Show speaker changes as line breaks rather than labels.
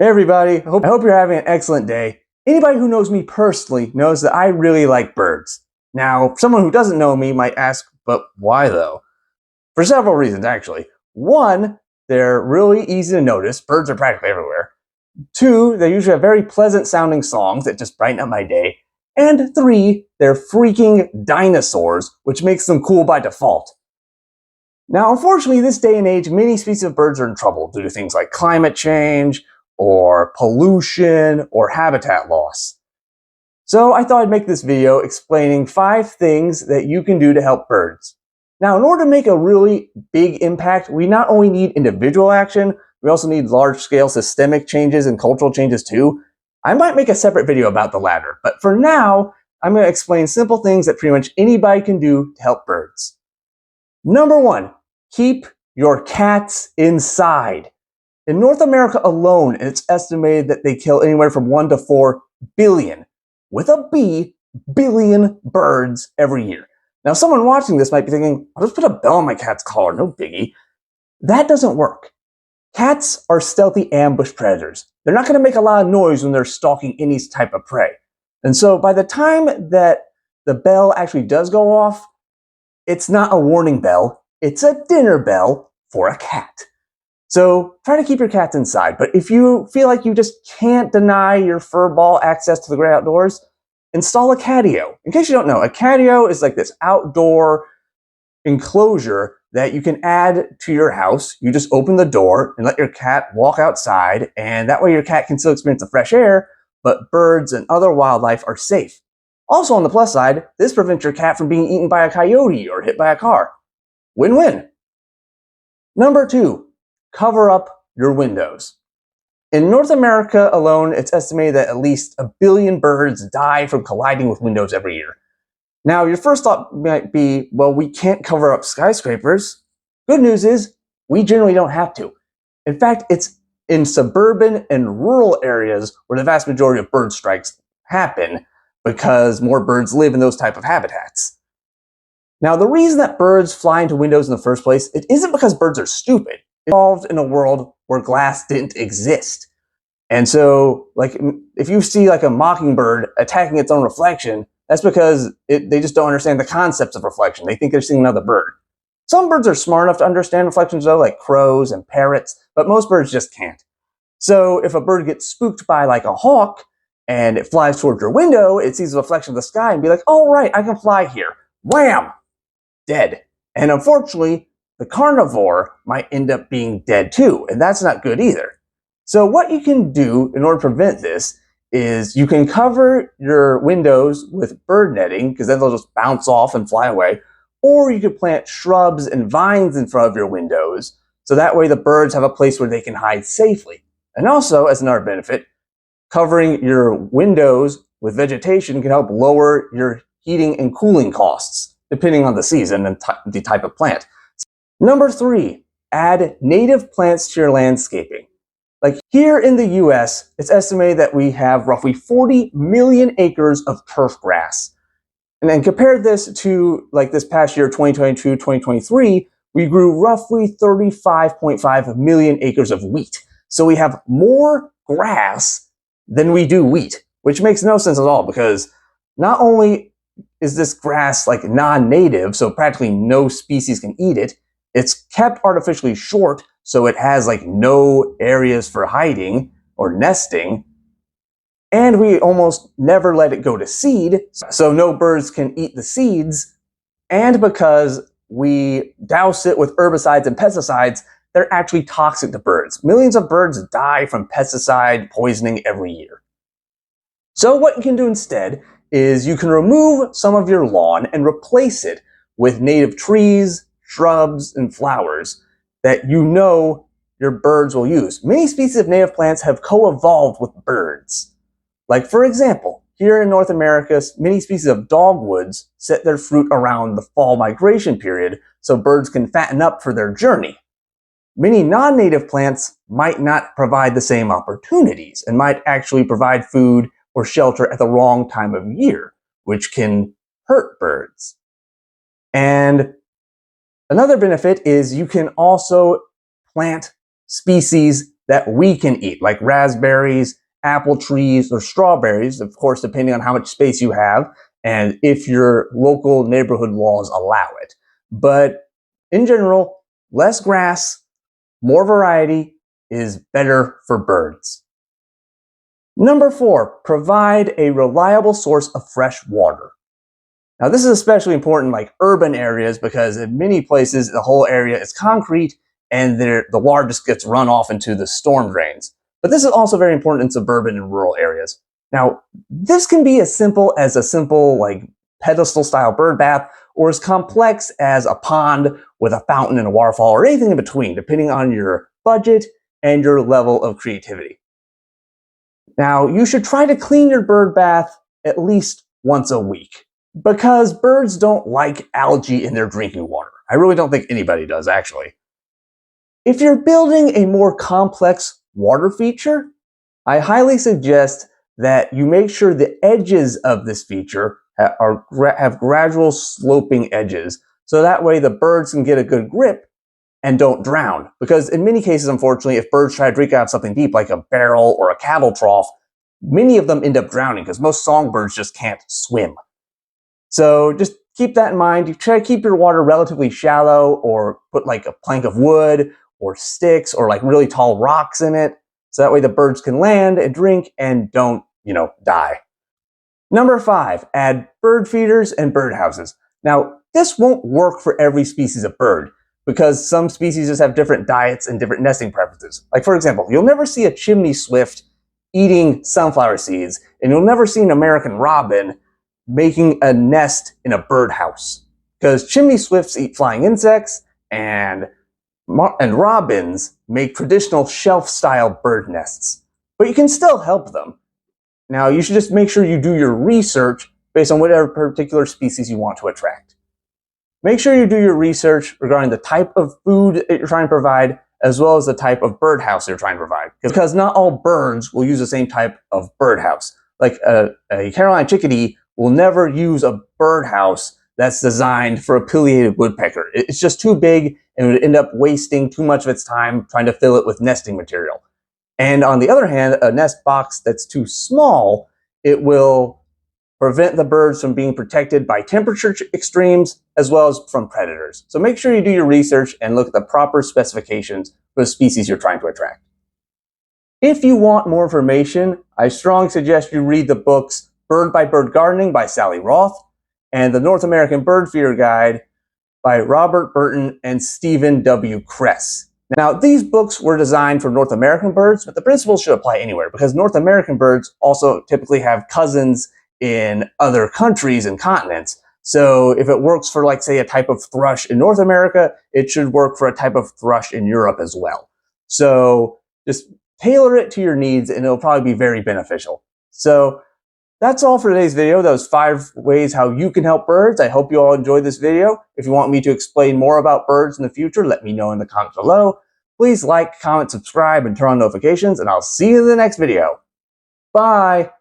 Hey everybody, I hope you're having an excellent day. Anybody who knows me personally knows that I really like birds. Now, someone who doesn't know me might ask, but why though? For several reasons, actually. One, they're really easy to notice. Birds are practically everywhere. Two, they usually have very pleasant sounding songs that just brighten up my day. And three, they're freaking dinosaurs, which makes them cool by default. Now, unfortunately, this day and age, many species of birds are in trouble due to things like climate change, or pollution, or habitat loss. So I thought I'd make this video explaining 5 things that you can do to help birds. Now, in order to make a really big impact, we not only need individual action, we also need large-scale systemic changes and cultural changes too. I might make a separate video about the latter, but for now, I'm going to explain simple things that pretty much anybody can do to help birds. Number 1, keep your cats inside. In North America alone, it's estimated that they kill anywhere from 1 to 4 billion, with a B, billion birds every year. Now, someone watching this might be thinking, I'll just put a bell on my cat's collar, no biggie. That doesn't work. Cats are stealthy ambush predators. They're not going to make a lot of noise when they're stalking any type of prey. And so by the time that the bell actually does go off, it's not a warning bell, it's a dinner bell for a cat. So try to keep your cats inside, but if you feel like you just can't deny your fur ball access to the great outdoors, install a catio. In case you don't know, a catio is like this outdoor enclosure that you can add to your house. You just open the door and let your cat walk outside, and that way your cat can still experience the fresh air, but birds and other wildlife are safe. Also on the plus side, this prevents your cat from being eaten by a coyote or hit by a car. Win-win. Number 2. Cover up your windows. In North America alone, it's estimated that at least 1 billion birds die from colliding with windows every year. Now, your first thought might be, well, we can't cover up skyscrapers. Good news is, we generally don't have to. In fact, it's in suburban and rural areas where the vast majority of bird strikes happen because more birds live in those type of habitats. Now, the reason that birds fly into windows in the first place, it isn't because birds are stupid. Evolved in a world where glass didn't exist. And so, like, if you see like a mockingbird attacking its own reflection, that's because they just don't understand the concepts of reflection. They think they're seeing another bird. Some birds are smart enough to understand reflections though, like crows and parrots, but most birds just can't. So if a bird gets spooked by like a hawk and it flies towards your window, it sees a reflection of the sky and be like, oh right, I can fly here. Wham! Dead. And unfortunately, the carnivore might end up being dead too, and that's not good either. So what you can do in order to prevent this is you can cover your windows with bird netting, because then they'll just bounce off and fly away, or you could plant shrubs and vines in front of your windows, so that way the birds have a place where they can hide safely. And also, as another benefit, covering your windows with vegetation can help lower your heating and cooling costs, depending on the season and the type of plant. Number 3, add native plants to your landscaping. Like here in the US, it's estimated that we have roughly 40 million acres of turf grass. And then compare this to like this past year, 2022, 2023, we grew roughly 35.5 million acres of wheat. So we have more grass than we do wheat, which makes no sense at all because not only is this grass like non-native, so practically no species can eat it, it's kept artificially short, so it has like no areas for hiding or nesting. And we almost never let it go to seed, so no birds can eat the seeds. And because we douse it with herbicides and pesticides, they're actually toxic to birds. Millions of birds die from pesticide poisoning every year. So what you can do instead is you can remove some of your lawn and replace it with native trees, shrubs, and flowers that you know your birds will use. Many species of native plants have co-evolved with birds. Like for example, here in North America, many species of dogwoods set their fruit around the fall migration period so birds can fatten up for their journey. Many non-native plants might not provide the same opportunities and might actually provide food or shelter at the wrong time of year, which can hurt birds. And another benefit is you can also plant species that we can eat, like raspberries, apple trees, or strawberries, of course, depending on how much space you have and if your local neighborhood laws allow it. But in general, less grass, more variety is better for birds. Number 4, provide a reliable source of fresh water. Now, this is especially important in like urban areas because in many places the whole area is concrete and the water just gets run off into the storm drains. But this is also very important in suburban and rural areas. Now, this can be as simple as a simple like pedestal style bird bath or as complex as a pond with a fountain and a waterfall or anything in between, depending on your budget and your level of creativity. Now, you should try to clean your bird bath at least once a week because birds don't like algae in their drinking water. I really don't think anybody does, actually. If you're building a more complex water feature, I highly suggest that you make sure the edges of this feature have gradual sloping edges, so that way the birds can get a good grip and don't drown. Because in many cases, unfortunately, if birds try to drink out of something deep, like a barrel or a cattle trough, many of them end up drowning because most songbirds just can't swim. So just keep that in mind. You try to keep your water relatively shallow or put like a plank of wood or sticks or like really tall rocks in it. So that way the birds can land and drink and don't, die. Number 5, add bird feeders and bird houses. Now, this won't work for every species of bird because some species just have different diets and different nesting preferences. Like for example, you'll never see a chimney swift eating sunflower seeds, and you'll never see an American robin making a nest in a birdhouse because chimney swifts eat flying insects and robins make traditional shelf-style bird nests. But you can still help them. Now, you should just make sure you do your research based on whatever particular species you want to attract. Make sure you do your research regarding the type of food that you're trying to provide as well as the type of birdhouse you're trying to provide. Because not all birds will use the same type of birdhouse. Like a Carolina chickadee will never use a birdhouse that's designed for a pileated woodpecker. It's just too big and it would end up wasting too much of its time trying to fill it with nesting material. And on the other hand, a nest box that's too small, it will prevent the birds from being protected by temperature extremes as well as from predators. So make sure you do your research and look at the proper specifications for the species you're trying to attract. If you want more information, I strongly suggest you read the books Bird by Bird Gardening by Sally Roth and the North American Bird Feeder Guide by Robert Burton and Stephen W. Kress. Now, these books were designed for North American birds, but the principles should apply anywhere because North American birds also typically have cousins in other countries and continents. So if it works for, like, say, a type of thrush in North America, it should work for a type of thrush in Europe as well. So just tailor it to your needs and it'll probably be very beneficial. So that's all for today's video. That was 5 ways how you can help birds. I hope you all enjoyed this video. If you want me to explain more about birds in the future, let me know in the comments below. Please like, comment, subscribe, and turn on notifications, and I'll see you in the next video. Bye!